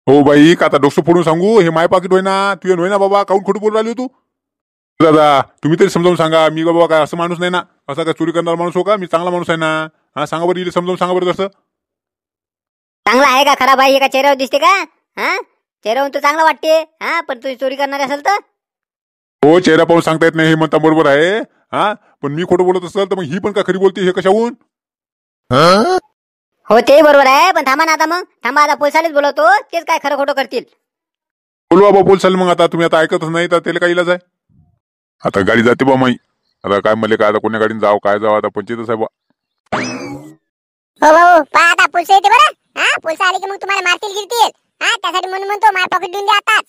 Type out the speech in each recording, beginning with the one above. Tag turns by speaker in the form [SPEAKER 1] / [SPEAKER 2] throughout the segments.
[SPEAKER 1] हो बाई, का आता डोकं फोडून सांगू? हे माय पाकिट होय ना, तुझे होय ना बाबा, काऊन खोटं बोलून राहिली हो तू? दादा, तुम्ही तरी समजावून सांगा. मी बाबा काय असं माणूस नाही ना, असा काय चोरी करणारा माणूस हो का? मी चांगला माणूस आहे ना. हा, सांगा बरं, इथे समजावून सांगा बरं कसं.
[SPEAKER 2] चांगला आहे का खराब आहे? का चेहऱ्यावर दिसते का? हा, चेहऱ्यावरून तर चांगला वाटते. हा, पण तुम्ही चोरी करणारे असेल तर?
[SPEAKER 1] हो, चेहरा पाहून सांगता येत नाही हे म्हणता बरोबर आहे. हा, पण मी खोटं बोलत असेल तर मग ही पण का खरी बोलते हे कशाहून?
[SPEAKER 2] हो, ते बरोबर आहे, पण थांबा ना आता. मग थांबा, आता पोलिसालाच बोलवतो, तेच काय खरं खोटं करतील.
[SPEAKER 1] बोलवा बा पोलिसाला. मग आता तुम्ही आता ऐकतच नाही तर त्याला काय इलाज आहे? आता गाडी जाते बा माई. आता काय म्हणले काय, आता कोण्या गाडीने जाव काय जावं, आता पंचायतच आहे बा.
[SPEAKER 3] हो भाऊ, पहा आता पोलिस येते बरं. हा, पोलिस आले की मग तुम्हाला मारतील गिरतील. हा, त्यासाठी म्हणून म्हणतो माझ्या पॉकेट देऊन द्या आताच.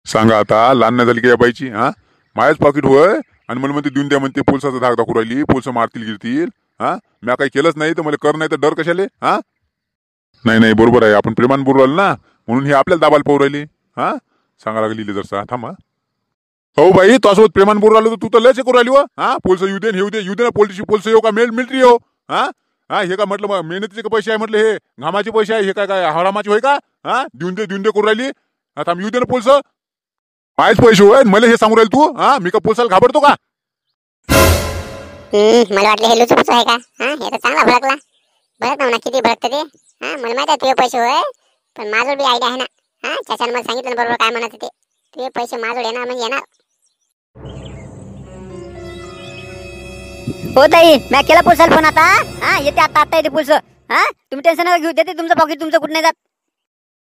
[SPEAKER 1] सांगा आता, लहान नाही झाली की या बाईची? हा, मायाच पाकिट होय आणि मला म्हणते देऊन द्या, म्हणते पोलिसाचा धाक दाखवू राहिली, पोलिस मारतील गिरतील. हा, मी काही केलंच नाही तर मला कर नाही तर डर कशाले? हा, नाही नाही बरोबर आहे, आपण प्रेमान बोलू राहिलो ना, म्हणून हे आपल्याला दाबाला पाहू राहिली. हा, सांगा लागली जरसा थांबा. हो बाई, तुझ्यासोबत प्रेमान बोलू राहिलो तर तू तर लयच करू राहिली. हा, पोलिस येऊ दे येऊ दे ना, पोलिस येऊ का मिलिटरी येऊ? हा हा, हे का म्हटलं मेहनतीचे का पैसे आहे म्हटलं, हे घामाचे पैसे आहे, हे काय काय हरामाचे होय का? हा, देऊन दे करू राहिली. आता येऊ दे ना पोलिस. मायच पैसे होय, मला हे सांगू राहील तू? हा, मी का पोलिसाला घाबरतो का?
[SPEAKER 3] मला वाटलं हे लुचूच आहे का? हा, हे तर चांगला भडकला. भडक ना म्हणा, किती भडकतं ते. हा, मला माहिती आहे तुझे पैसे होय, पण माझ्यावर बी आयडिया आहे ना. हा, चाचाने मला सांगितलं बरोबर काय म्हणायचं ते. तुझे पैसे माझ्यावर येणार म्हणजे येणार.
[SPEAKER 2] हो ताई, मी केला पोलिसाला फोन आता. हा, येते आता आता येते पोलिस. हा, तुम्ही टेन्शन नका घेऊ, देते तुमचं पॉकेट, तुमचं कुठं नाही जात.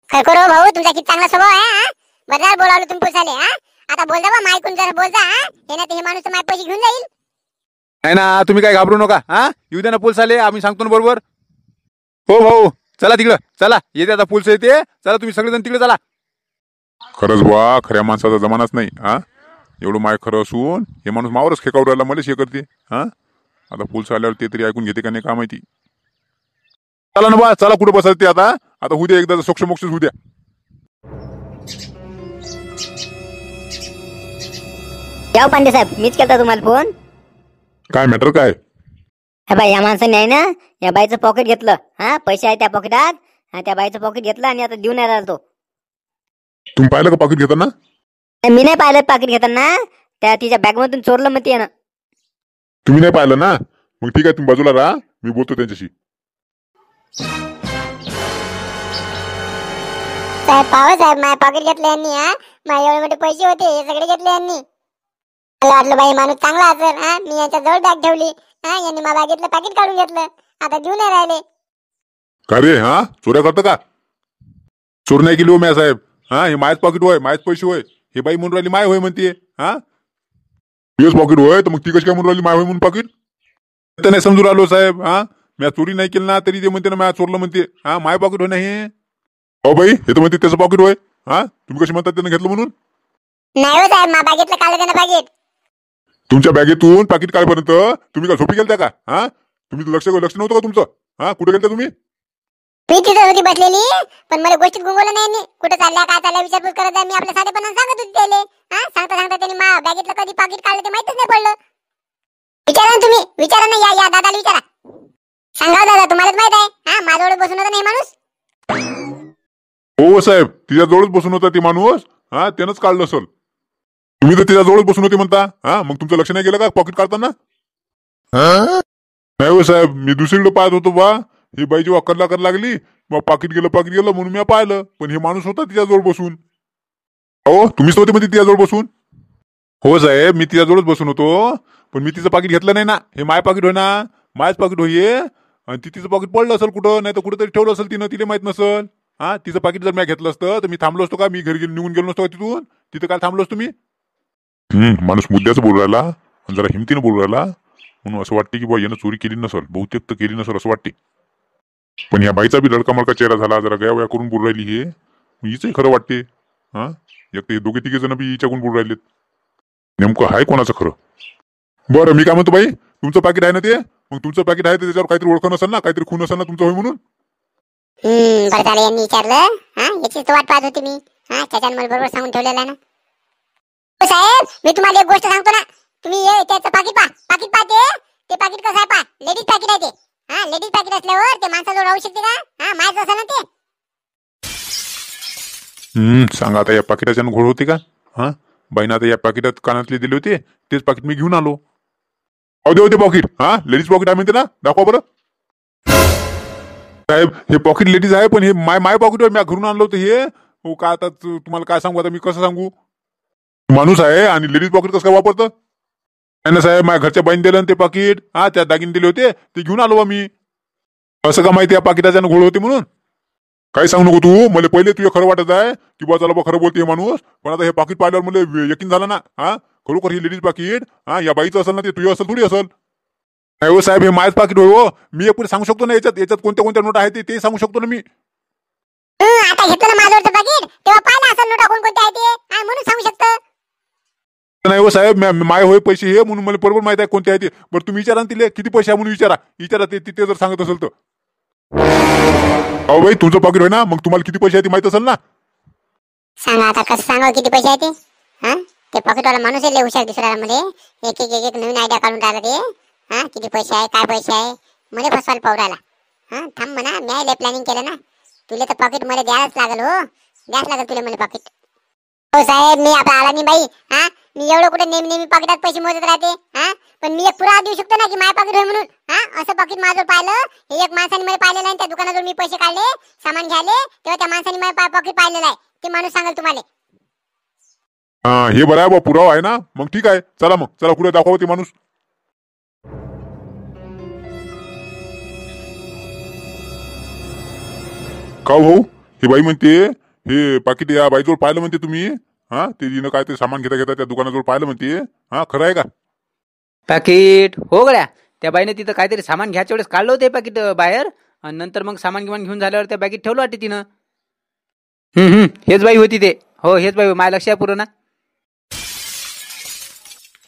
[SPEAKER 3] काय करू भाऊ, तुमचा किती चांगला स्वभाव आहे. हा, बरं बोलावलं तुम्ही पोलिसाले. हा, आता बोल जा बा, मायकून जरा बोल जा. हा, हे नाही तर हे माणूस तर माझे पैसे घेऊन जाईल.
[SPEAKER 1] नाही ना, तुम्ही काय घाबरू नका. हा, येऊ दे ना पोलिस आले, आम्ही सांगतो ना बरोबर. हो भाऊ, चला तिकडं, चला येते आता पोलिस येते. चला तुम्ही सगळेजण तिकडे चला. खरंच बा, खऱ्या माणसाचा जमानाच नाही. हा, एवढं माय खरं असून हे माणूस मावरच खेकावून राहिला, मलाच हे करते. हा, आता पोलिस आल्यावर ते तरी ऐकून घेते का नाही का माहिती. चला ना बा, चला कुठं बसायचं ते आता. आता होऊ द्या एकदा सोक्ष मोक्ष होऊ द्या.
[SPEAKER 2] या पांडे साहेब, मीच केलता तुम्हाला फोन.
[SPEAKER 1] काय मॅटर काय?
[SPEAKER 2] हा बाई, या माणसाने आहे ना, या बाईचं पॉकेट घेतलं. हा, पैसे आहे त्या पॉकेटात. हा, त्या बाईचं पॉकेट घेतलं आणि आता देऊन राहिला तो.
[SPEAKER 1] तुम्ही पाहिलं का पाकिट घेताना?
[SPEAKER 2] मी नाही पाहिलं पाकिट घेताना, त्या तिच्या बॅग मधून चोरलं मग ते ना.
[SPEAKER 1] तुम्ही नाही पाहिलं ना? मग ठीक आहे, तुम्ही बाजूला राहा, मी बोलतो त्यांच्याशी.
[SPEAKER 3] साहेब पाहो साहेब, माझ्या पॉकेट घेतले यांनी. हा, माझे एवढे मोठे पैसे होते, हे सगळे घेतले यांनी. मला वाटलं बाई माणूस चांगला असेल. हा, मी यांच्या जवळ बॅग ठेवली. हा, यांनी मला बॅगेतलं पॅकेट काढून घेतलं, आता देऊन नाही राहिले.
[SPEAKER 1] का रे? हा, चोऱ्या करतं का? चोर नाही केली हो म्या साहेब. हा, हे मायच पॉकेट होय, मायच पैसे होय. हे बाई म्हणून राहिली माय होय म्हणते. हा, तुझेच पॉकेट होय तर मग ती कशी काय म्हणून राहिली माय होय म्हणून पॉकेट? तर नाही समजून राहिलो साहेब. हा, म्या चोरी नाही केली ना तरी ते म्हणते ना म्या चोरलं म्हणते. हा, माय पॉकेट होय नाही. हो बाई, हे तर म्हणते त्याचं पॉकेट होय. हा, तुम्ही कशी म्हणतात त्यानं घेतलं म्हणून?
[SPEAKER 3] नाही हो साहेब, माझ्या बॅगेतलं काढलं त्यानं पॅकेट.
[SPEAKER 1] तुमच्या बॅगेतून पाकिट काढपर्यंत तुम्ही का झोपी गेलत्या का? हा, तुम्ही लक्ष नव्हतं का तुमचं? हा, कुठे गेलता तुम्ही?
[SPEAKER 3] मी तिथं होती बसलेली, पण मला गोष्टीत गुंगवलं नाही. कुठे चालल्या काय चालल्या विचारपूस करत आहे. मी आपल्या साधेपणाने सांगत होती त्याले. हा, सांगता त्यांनी माझ्या बॅगेतलं कधी पाकिट काढलं ते माहितच नाही पडलं. विचारा ना तुम्ही, विचारा ना, या दादाला विचारा. सांगा दादा, तुम्हालाच माहित आहे. हा, माझ्याजवळ बसून होता नाही माणूस.
[SPEAKER 1] हो साहेब, तिच्याजवळच बसून होता ती माणूस. हा, त्यानंच काढलं असेल. तुम्ही तर तिच्याजवळच बसून होते म्हणता. हा, मग तुमचं लक्ष नाही गेलं का पॉकेट काढताना? नाही हो साहेब, मी दुसरीकडे पाहत होतो बा. ही बाई जेव्हा कर लागली मग पाकिट गेलं म्हणून मी पाहिलं, पण हे माणूस होता तिच्याजवळ बसून. हो, तुम्हीच होते म्हणजे तिच्याजवळ बसून? हो साहेब, मी तिच्याजवळच बसून होतो, पण मी तिचं पाकिट घेतलं नाही ना. हे माय पाकिट होय ना, मायच पाकिट होईये. आणि तिचं पाकिट पडलं असेल कुठं, नाही तर कुठेतरी ठेवलं असेल तिनं, तिला माहित नसेल. हा, तिचं पाकिट जर मी घेतलं असतं तर मी थांबलो असतो का? मी घरी निघून गेलो नसतो का तिथून? तिथं काय थांबलो असतो मी? माणूस मुद्द्याचं बोलू राहिला आणि जरा हिमतीनं बोलू राहिला, म्हणून असं वाटते की बा यानं चोरी केली नसेल, बहुतेक तर केली नसेल असं वाटते. पण या बाईचा बी लडका मडका चेहरा झाला, जरा गया करून बोलू राहिली. हे हिचंही खरं वाटते. हा, एक तर हे दोघे तिघे जण बी हिच्याकडून बोलू राहिलेत. नेमकं आहे कोणाचं खरं? बरं, मी काय म्हणतो बाई, तुमचं पाकिट आहे ना ते? मग तुमचं पाकिट आहे तर त्याच्यावर काहीतरी ओळख नसेल ना, काहीतरी खून असेल ना तुमचं होय म्हणून.
[SPEAKER 3] बरं झालं यांनी विचारलं. हा, याचीच वाट पाहत होती मी. हा, त्याच्यानं मला बरोबर सांगून ठेवलेलं आहे ना. हो साहेब, मी तुम्हाला एक गोष्ट सांगतो ना, तुम्ही त्याचं पाकिट पाहते. ते पाकिट कसं आहे पहा, लेडीज पाकिट आहे ते. हा, लेडीज पाकिट असल्यावर ते माणसाजवळ राहू शकते का? हा, माहित असेल ना ते.
[SPEAKER 1] सांगा आता या पाकिटाच्यानं घोळ होते का? हा, बाईनं आता या पाकिटात कानातले दिले होते, तेच पाकिट मी घेऊन आलो. अहो दे होते पॉकेट. हा, लेडीज पॉकेट आहे म्हणते ना, दाखवा बरं. साहेब हे पॉकेट लेडीज आहे, पण हे माय पॉकेट आहे, मी घरून आणलं होतं हे. हो का, आता तुम्हाला काय सांगू, आता मी कसं सांगू? माणूस आहे आणि लेडीज पॉकेट कसं काय वापरतं? नाही ना साहेब, माझ्या घरच्या बाईन दिलं ना ते पाकिट. हा, त्या दागिने दिले होते, ते घेऊन आलो बा मी. असं का माहिती या पाकिटाच्यानं घोळ होते म्हणून? काही सांगू नको तू, मला पहिले तुझं खरं वाटत आहे की बा चला बा खरं बोलते हे माणूस, पण आता हे पाकिट पाहिल्यावर मला यकीन झालं ना. हा, खरोखर ही लेडीज पाकिट हा या बाईचं असेल ना, ते तुझं असेल थोडी असेल. नाही हो साहेब, हे माझं पाकिट होय हो. मी एक सांगू शकतो ना, याच्यात याच्यात कोणत्या कोणत्या नोट आहेत ते सांगू शकतो ना मी.
[SPEAKER 3] आता घेतलं ना माझ्यावरचं पाकिट, तेव्हा पाहिलं असेल नोटा कोणकोणत्या आहे ते, म्हणून सांगू शकतं.
[SPEAKER 1] नाही हो साहेब, माय होय पैसे हे म्हणून मला बरोबर माहित आहे कोणते आहे ते. बरं तुम्ही विचारा ना तिले किती पैसे आहे म्हणून विचारा ते जर सांगत असेल तर. अहो बाई, तुमचं पाकिट होय ना, मग तुम्हाला किती पैसे आहे ते माहित असेल ना.
[SPEAKER 3] सांगा आता कसं सांगा किती पैसे आहे ते. हा, ते पॉकेटवाला माणूस लय हुशार दिसू राहिला मध्ये. एक एक एक एक नवीन आयडिया काढून राहिला ते. हा, किती पैसे आहे, काय पैसे आहे, मध्ये फसवायला पाहू राहिला. हा, थांब म्हणा, मी लय प्लॅनिंग केलं ना. तुला तर पॉकेट मध्ये द्यायलाच लागल, हो द्यायच लागल तुला मला पॉकेट. हो साहेब, मी आपला आला नाही बाई. हा, मी एवढं कुठे नेहमी पॉकेटात पैसे मोजत राहते. हा, पण मी एक पुरावा देऊ शकतो ना की माझ्या पॉकेट होय म्हणून. हा, असं पॉकेट माझं पाहिलं, हे एक माणसाने मला पाहिलेलं आहे. त्या दुकानाजवळ मी पैसे काढले सामान घ्यायले, तेव्हा त्या माणसाने माझ्या पॉकेट पाहिलेलं आहे. ते माणूस सांगेल तुम्हाला.
[SPEAKER 1] हा, हे बरं आहे बा, पुरावा आहे ना, मग ठीक आहे. चला मग, चला कुठे दाखवा ते माणूस. का भाऊ, ही बाई म्हणते हे पाकिट या बाईजवळ पाहिलं म्हणते तुम्ही. हा, ते तिनं काय ते सामान घेता घेता त्या दुकानाजवळ पाहिलं म्हणते. हा, खरं आहे का?
[SPEAKER 4] पाकिट हो गड्या, त्या बाईने तिथं काहीतरी सामान घ्यायच्या वेळेस काढलं होते पाकिट बाहेर, आणि नंतर मग सामान घेऊन झाल्यावर त्या बॅगेत ठेवलं वाटते तिनं. हेच बाई होती ते. हो, हेच बाई, माझ्या लक्ष आहे पूर्ण ना.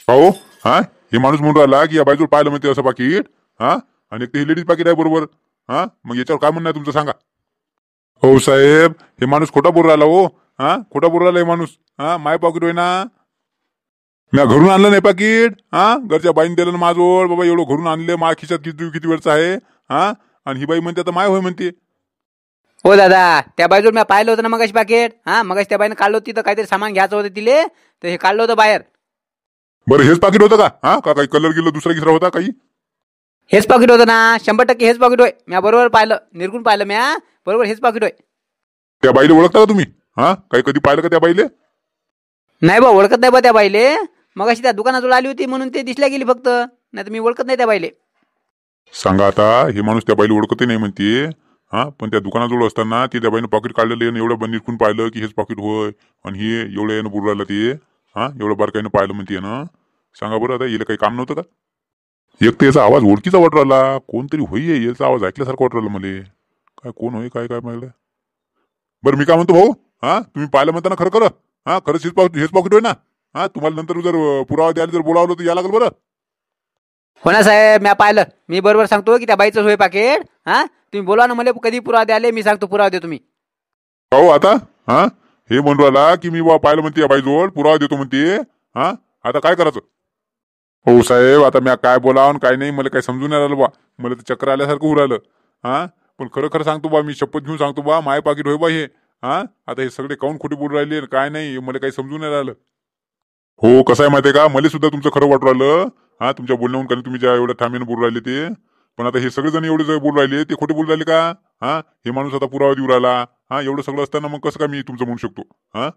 [SPEAKER 1] हो, हा, हे माणूस म्हणून राहिला की या बाईजवळ पाहिलं म्हणते असं पाकिट. हा, आणि एक ते लेडीज पाकिट आहे बरोबर. हा, मग याच्यावर काय म्हणणं आहे तुमचं सांगा. हो साहेब, हे माणूस खोटा बोलू राहिला हो. हा, खोटा बोलू राहिला हे माणूस. हा, माय पॉकेट होय ना, मी घरून आणलं नाही पाकिट. हा, घरच्या बाईने दिलं ना माझ्याजवळ, बाबा एवढं घरून आणले, माझ्या खिशात किती किती वेळचं आहे. हा, आणि ही बाई म्हणते आता माय होय म्हणते.
[SPEAKER 4] हो दादा, त्या बाईजवळ मी पाहिलं होतं ना मगाशी पाकिट. हा, मगाशी त्या बाईने काढलं होतं, तिथं काहीतरी सामान घ्यायचं होतं तिले, तर हे काढलं होतं बाहेर.
[SPEAKER 1] बरं हेच पाकिट होतं का? हा, का काही कलर गेलं दुसरा गिसरा होता काही?
[SPEAKER 4] हेच पाकिट होतं ना, 100% हेच पाकिट होय. मी बरोबर पाहिलं, निरगुण पाहिलं मी. बरोबर हेच पाकिट होय.
[SPEAKER 1] त्या बाईले ओळखता का तुम्ही? हा, काही कधी पाहिलं का त्या बाईले?
[SPEAKER 4] नाही बा, ओळखत नाही बा त्या बाईले. मगाशी त्या दुकानाजवळ आली होती म्हणून ते दिसल्या गेली फक्त, नाही तर मी ओळखत नाही त्या बाईले.
[SPEAKER 1] सांगा आता, हे माणूस त्या बाईला ओळखतही नाही म्हणते. हा, पण त्या दुकानाजवळ असताना ते त्या बाईनं पॉकेट काढलेलं आहे, एवढं निरखून पाहिलं की हेच पॉकेट होय, आणि हे एवढं यानं बोलू राहिलं ते. हा, एवढं बारकाईनं पाहिलं म्हणते ना. सांगा बरं, आता याला काही काम नव्हतं का? एक तर याचा आवाज ओळखीचा वाटू राहिला, कोणतरी होई याचा आवाज ऐकल्यासारखं वाटू राहिला मला. काय कोण होय, काय काय माहिती. बरं मी काय म्हणतो भाऊ, हा तुम्ही पाहिलं म्हणता ना खरं खरं. हा, खरंच हेच पॉकेट होय ना? हा, तुम्हाला नंतर जर पुरावा द्यायला जर बोलावलं तर या लागल बरं.
[SPEAKER 4] हो ना साहेब, मी पाहिलं. मी बरोबर सांगतो की त्या बाईचं होय पाकिट. हा, तुम्ही बोला ना, मला कधी पुरावा द्याले, मी सांगतो पुरावा दे तुम्ही.
[SPEAKER 1] हो आता, हा, हे म्हणून राहिला की मी बा पाहिलं म्हणते या बाईजवळ, पुरावा देतो म्हणते. हा, आता काय करायचं? हो साहेब, आता मी काय बोलावं काय नाही, मला काय समजून नाही राहिलं बा. मला तर चक्कर आल्यासारखं होऊ राहिलं. हा, पण खरं खरं सांगतो बा, मी शपथ घेऊन सांगतो बा, माय पाकिट होय बा हे. हा, आता हे सगळे काऊन खोटे बोलू राहिले काय नाही, मला काही समजून नाही राहिलं. हो, कसं आहे माहितीये का, मला सुद्धा तुमचं खरं वाटू राहिलं. हा, तुमच्या बोलण्याहून कारण तुम्ही ज्या एवढ्या ठामीनं बोलू राहिले ते. पण आता हे सगळेजण एवढे बोलू राहिले ते खोटे बोलू राहिले का? हा, हे माणूस आता पुरावा देऊ राहिला. हा, एवढं सगळं असताना मग कसं काय मी तुमचं म्हणू शकतो? हा,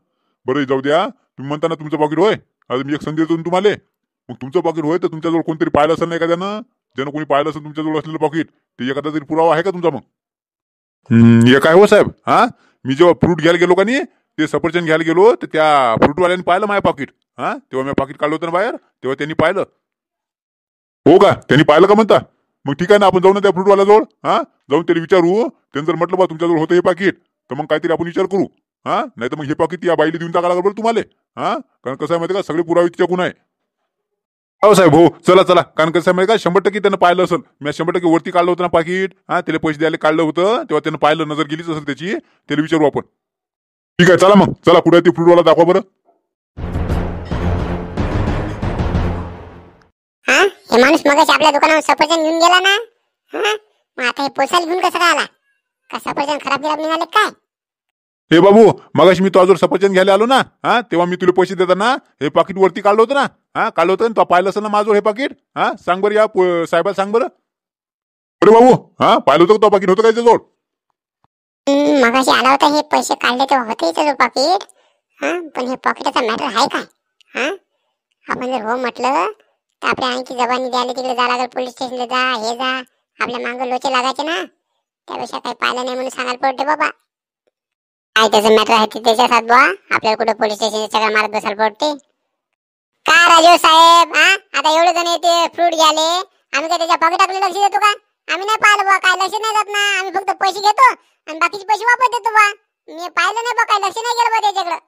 [SPEAKER 1] बरं जाऊ द्या. तुम्ही म्हणता ना तुमचं पॉकेट होय, आता मी एक संधी देतो तुम्हाला. मग तुमचं पॉकेट होय तर तुमच्याजवळ कोणतरी पाहिलं असेल नाही का त्यानं, ज्यानं कोणी पाहिलं असेल तुमच्याजवळ असलेलं पॉकेट, ते एखादा तरी पुरावा आहे का तुमचा मग? हे काय हो साहेब, हा, मी जेव्हा फ्रूट घ्यायला गेलो का नाही, ते सफरचंद घ्यायला गेलो, तर त्या फ्रूटवाल्याने पाहिलं माझ्या पॉकेट. हा, तेव्हा मी पॉकेट काढलं होतं ना बाहेर, तेव्हा त्यांनी पाहिलं. हो का, त्यांनी पाहिलं का म्हणता? मग ठीक आहे ना, आपण जाऊ ना त्या फ्रूटवाल्याजवळ. हा, जाऊन त्याला विचारू. त्यांनी जर म्हटलं बा तुमच्याजवळ होतं हे पाकिट, तर मग काहीतरी आपण विचार करू. हा, नाही तर मग हे पाकिट या बाईला देऊन टाका लागलं तुम्हाला. हा, कारण कसं आहे माहिती का, सगळे पुरावे तिच्याकडून आहे. हो साहेब, हो चला चला, कारण कसं आहे माहिती का, 100% त्यानं पाहिलं असेल. मी 100% वरती काढलं होतं ना पाकिट. हा, त्याला पैसे द्यायला काढलं होतं, तेव्हा त्यानं पाहिलं, नजर गेलीच असेल त्याची. त्याला विचारू आपण. ठीक आहे, चला मग, चला कुठे ते फ्रूटवाला दाखवा बरं.
[SPEAKER 3] हा, हे माणूस मगाशी आपल्या दुकानावर सफरचंद घेऊन गेला ना. हा, मग आता हे पोसायला घेऊन कसं काय आला? का सफरचंद खराब निघाले काय?
[SPEAKER 1] हे बाबू मगाशी मी तुझ्याजवळ सफरचंद घ्यायला आलो ना, हा तेव्हा मी तुला पैसे देताना हे पाकिट वरती काढलं होतं ना, हा काढलं होतं ना, तो पाहिलं असेल ना माझं हे पाकिट. हा सांग बरं या साहेबाला सांग बरं. अरे बाबू हा पाहिलं होतं का तो पाकिट होतं काय त्याजवळ?
[SPEAKER 3] मगाशी आला होता, हे पैसे काढले तर होते त्याचं पाकिट. हा पण हे पॉकेटचा मॅटर आहे काय? हा आपण जर हो म्हटलं तर आपल्या आणखी जबानी द्यायला तिकडे जा लागेल, पोलीस स्टेशनला जा, हे जा, आपल्या मागं लोचे लागायचे ना. त्यापेक्षा काही पाहिलं नाही म्हणून सांगायला पडते बाबा. काय त्याचं मॅटर आहे ते त्याच्या साथ बुवा, आपल्याला कुठे पोलीस स्टेशन सगळं मारत बसायला पडते का राजीव साहेब? हा आता एवढे जण येते फ्रूट घ्याले, आम्ही काय त्याच्या पॉकेटाकडे लक्ष देतो का? आम्ही नाही पाहिलं बुवा, काय लक्ष नाही जात ना. आम्ही फक्त पैसे घेतो आणि बाकीचे पैसे वापस देतो बुवा. मी पाहिलं नाही बा, काय लक्ष नाही गेलं बा त्याच्याकडे.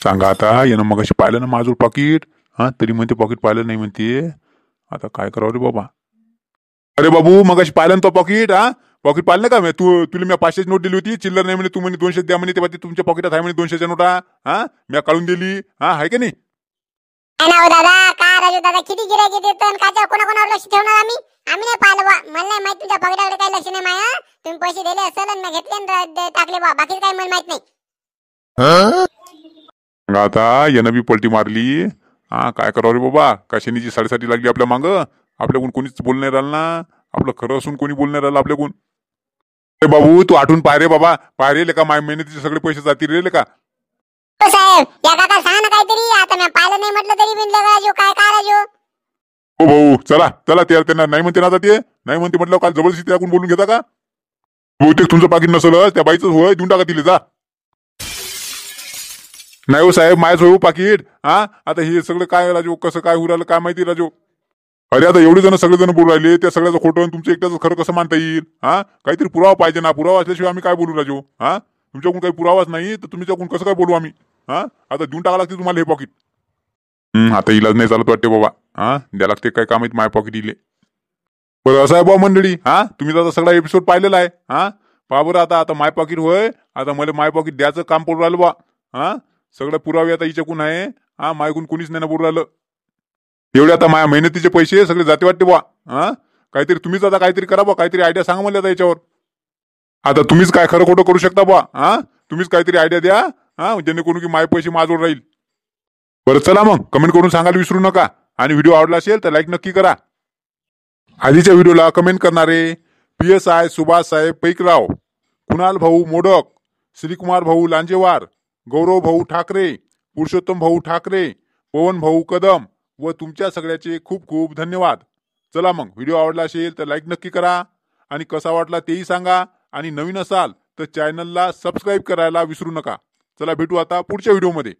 [SPEAKER 1] सांगा आता यानं मगाशी पाहिलं ना माझं पाकिट, हा तरी म्हणते पाकिट पाहिलं नाही म्हणते. आता काय करावं रे बाबा? अरे बाबू मगाशी पाहिलं ना तो पाकिट, हा पॉकेट पाहिलं का? तुला मी 500ची नोट दिली होती, चिल्लर नाही म्हणे, तू म्हणे 200 द्या म्हणे, तेव्हा ते तुमच्या पॉकेटात आहे म्हणे 200च्या नोटा. हा मी काढून दिली, हा आहे का नाही?
[SPEAKER 3] दादा काय राजू दादा, किती गिरायक येते आणि काच्या कोणाकोणावर लक्ष ठेवणार आम्ही? आम्ही नाही पाहिलं बा, मला नाही माहित तुमच्या पॉकेटाकडे काही लक्ष नाही माया. तुम्ही पैसे दिले असेल आणि मी घेतले आणि टाकले बा, बाकी काही मला माहित नाही.
[SPEAKER 1] आता यानं बी पलटी मारली. हा काय करावं रे बाबा? काशिनीची साडेसाठी लागली आपल्या माग. आपल्याकडून कोणीच बोल नाही राहिलं ना, आपलं खरं असून कोणी बोल नाही राहिलं आपल्याकडून. अरे बाबू तू आठवून पाय रे बाबा, पाय रे का, माय मेहनतीचे सगळे पैसे जातील रे का?
[SPEAKER 3] हो साहेब, या काका सांगा ना काहीतरी. आता मी पाहिलं नाही म्हटलं तरी बिनले राजू, काय काय राजू?
[SPEAKER 1] हो भाऊ चला चला, ते त्यांना नाही म्हणते ना, आता ते नाही म्हणते म्हटलं काल जबरदस्ती त्याकडून बोलून घेता का? बहुतेक तुमचं पाकिट नसेल, त्या बाईचं होय, देऊन टाका तिला जा. नाही हो साहेब, मायच हो पाकिट. हा आता हे सगळं काय राजू, कसं काय होऊ राहिलं काय माहिती राजू. अरे आता एवढे जण सगळे जण बोलू राहिले, त्या सगळ्याचं खोटं तुमचं एकट्याचं खरं कसं मानता येईल? हा काहीतरी पुरावा पाहिजे ना, पुरावा असल्याशिवाय आम्ही काय बोलू राजू? हा तुमच्याकडून काही पुरावाच नाही तर तुमच्याकडून कसं काय बोलू आम्ही? हा आता देऊन टाका लागते तुम्हाला हे पॉकेट. आता इलाज नाही चालत वाटते बाबा. हा द्या लागते काय काम माय पॉकेट इले. बरं असं आहे बाबा मंडळी, हा तुम्ही आता सगळा एपिसोड पाहिलेला आहे. हा पहा बरं, आता आता माय पॉकेट होय, आता मला माय पॉकेट द्यायचं काम पडू राहिलं बा. हा सगळं पुरावे आता हिच्याकून आहे. हा मायकून कोणीच नाही ना बोलू राहिलं. एवढे आता माझ्या मेहनतीचे पैसे सगळे जाते वाटते बा. हा काहीतरी तुम्हीच आता काहीतरी करा बा, काहीतरी आयडिया सांगा मला आता याच्यावर. आता तुम्हीच काय खरं खोटं करू शकता बा. हा तुम्हीच काहीतरी आयडिया द्या, हा जेणेकरून की माझे पैसे माझ्याजवळ राहील. बरं चला मग कमेंट करून सांगायला विसरू नका, आणि व्हिडिओ आवडला असेल तर लाईक नक्की करा. आधीच्या व्हिडिओला कमेंट करणारे PSI सुभाष साहेब पैकराव, कुणाल भाऊ मोडक, श्रीकुमार भाऊ लांजेवार, गौरव भाऊ ठाकरे, पुरुषोत्तम भाऊ ठाकरे, पवन भाऊ कदम व तुमच्या सगळ्याचे खूप खूप धन्यवाद. चला मग व्हिडिओ आवडला असेल तर लाईक नक्की करा, आणि कसा वाटला तेही सांगा, आणि नवीन असाल तर चॅनलला सबस्क्राईब करायला विसरू नका. चला भेटू आता पुढच्या व्हिडिओमध्ये.